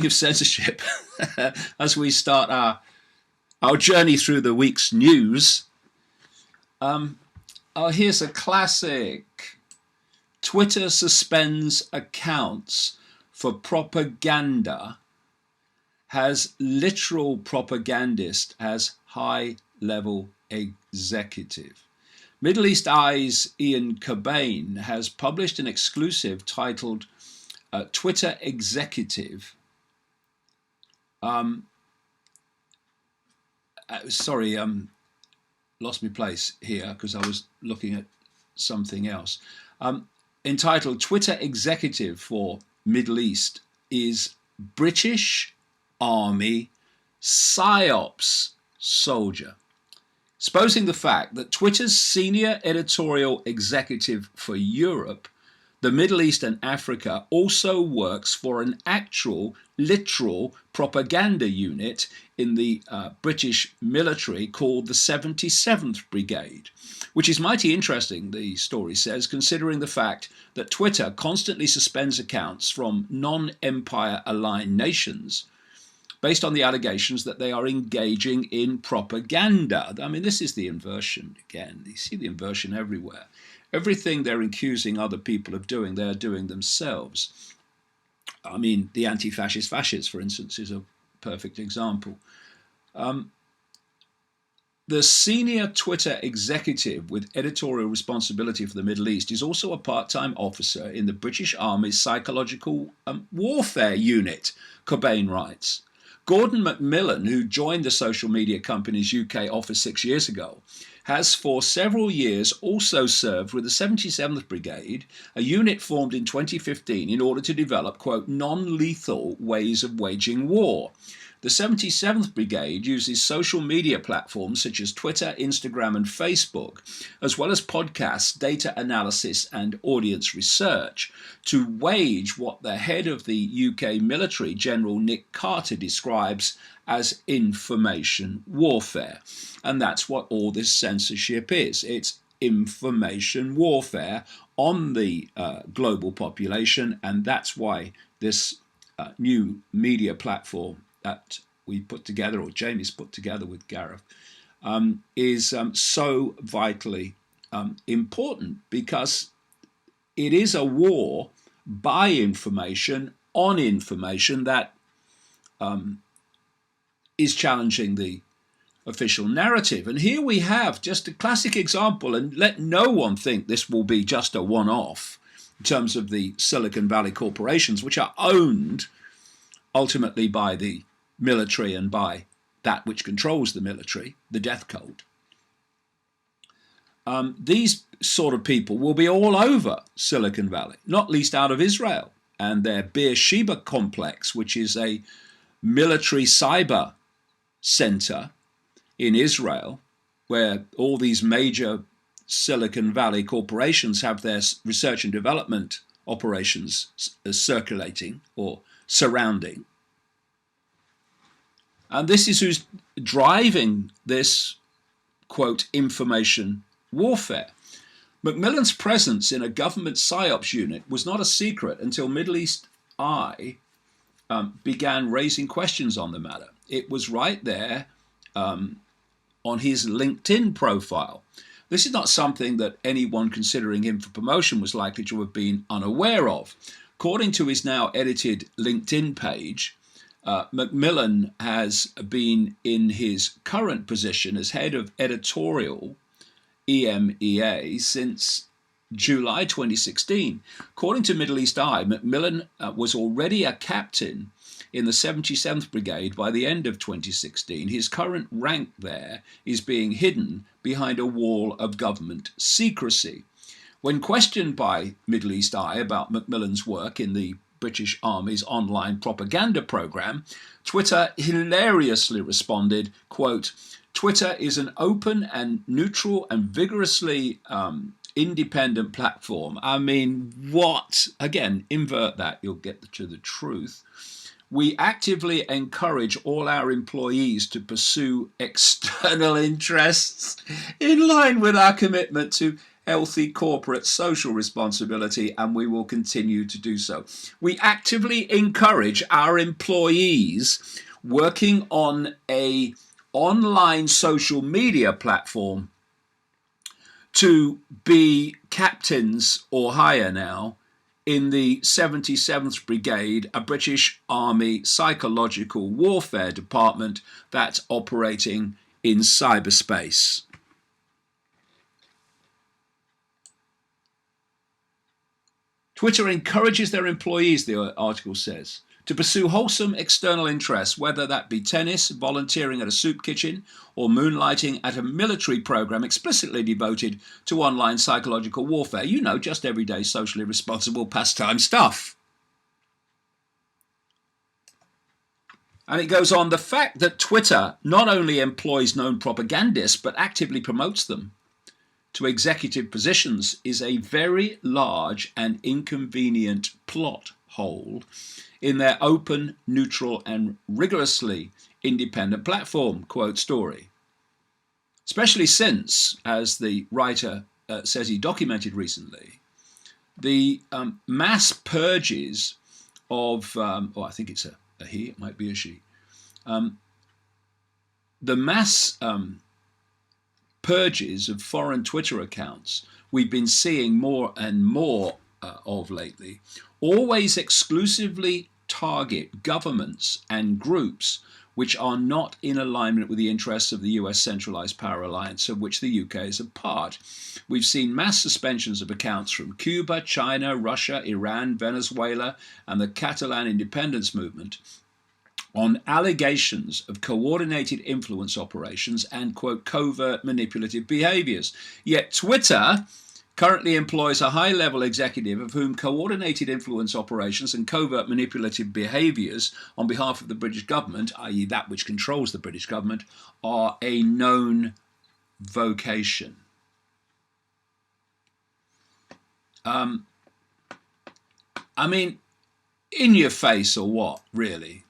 speaking of censorship, as we start our journey through the week's news, here's a classic. Twitter suspends accounts for propaganda, has literal propagandist as high-level executive. Middle East Eye's Ian Cobain has published an exclusive titled Twitter Executive. Lost my place here because I was looking at something else. Entitled Twitter Executive for Middle East is British Army PSYOPs soldier. Exposing the fact that Twitter's senior editorial executive for Europe, the Middle East and Africa also works for an actual, literal propaganda unit in the British military called the 77th Brigade, which is mighty interesting, the story says, considering the fact that Twitter constantly suspends accounts from non-empire aligned nations based on the allegations that they are engaging in propaganda. I mean, this is the inversion again. You see the inversion everywhere. Everything they're accusing other people of doing, they're doing themselves. I mean, the anti-fascist fascists, for instance, is a perfect example. The senior Twitter executive with editorial responsibility for the Middle East is also a part-time officer in the British Army's psychological warfare unit, Cobain writes. Gordon Macmillan, who joined the social media company's UK office 6 years ago, has for several years also served with the 77th Brigade, a unit formed in 2015 in order to develop, quote, non-lethal ways of waging war. The 77th Brigade uses social media platforms such as Twitter, Instagram, and Facebook, as well as podcasts, data analysis, and audience research, to wage what the head of the UK military, General Nick Carter, describes as information warfare. And that's what all this censorship is. It's information warfare on the global population, and that's why this new media platform that we put together, or Jamie's put together with Gareth, is so vitally important, because it is a war by information on information that is challenging the official narrative. And here we have just a classic example, and let no one think this will be just a one-off in terms of the Silicon Valley corporations, which are owned ultimately by the military and by that which controls the military, the death cult. These sort of people will be all over Silicon Valley, not least out of Israel and their Beersheba complex, which is a military cyber center in Israel, where all these major Silicon Valley corporations have their research and development operations circulating or surrounding. And this is who's driving this, quote, information warfare. Macmillan's presence in a government PSYOPs unit was not a secret until Middle East Eye began raising questions on the matter. It was right there on his LinkedIn profile. This is not something that anyone considering him for promotion was likely to have been unaware of. According to his now edited LinkedIn page, Macmillan has been in his current position as head of editorial EMEA since July 2016. According to Middle East Eye, Macmillan was already a captain in the 77th Brigade by the end of 2016. His current rank there is being hidden behind a wall of government secrecy. When questioned by Middle East Eye about Macmillan's work in the British Army's online propaganda program, Twitter hilariously responded, quote, Twitter is an open and neutral and vigorously independent platform. I mean, what? Again, invert that, you'll get to the truth. We actively encourage all our employees to pursue external interests in line with our commitment to healthy corporate social responsibility, and we will continue to do so. We actively encourage our employees working on a online social media platform to be captains or higher now in the 77th Brigade, a British Army psychological warfare department that's operating in cyberspace. Twitter encourages their employees, the article says, to pursue wholesome external interests, whether that be tennis, volunteering at a soup kitchen, or moonlighting at a military program explicitly devoted to online psychological warfare. You know, just everyday socially responsible pastime stuff. And it goes on, the fact that Twitter not only employs known propagandists, but actively promotes them to executive positions is a very large and inconvenient plot hole in their open, neutral, and rigorously independent platform, quote story. Especially since, as the writer says he documented recently, the mass purges of, I think it's a he, it might be a she, the mass purges of foreign Twitter accounts we've been seeing more and more of lately always exclusively target governments and groups which are not in alignment with the interests of the US centralized power alliance of which the UK is a part. We've seen mass suspensions of accounts from Cuba, China, Russia, Iran, Venezuela, and the Catalan independence movement on allegations of coordinated influence operations and, quote, covert manipulative behaviors. Yet Twitter currently employs a high-level executive of whom coordinated influence operations and covert manipulative behaviors on behalf of the British government, i.e. that which controls the British government, are a known vocation. I mean, in your face or what, really?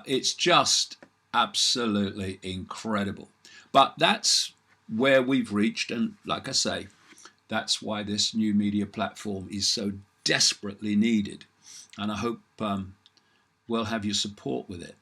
It's just absolutely incredible. But that's where we've reached, and like I say, that's why this new media platform is so desperately needed. And I hope we'll have your support with it.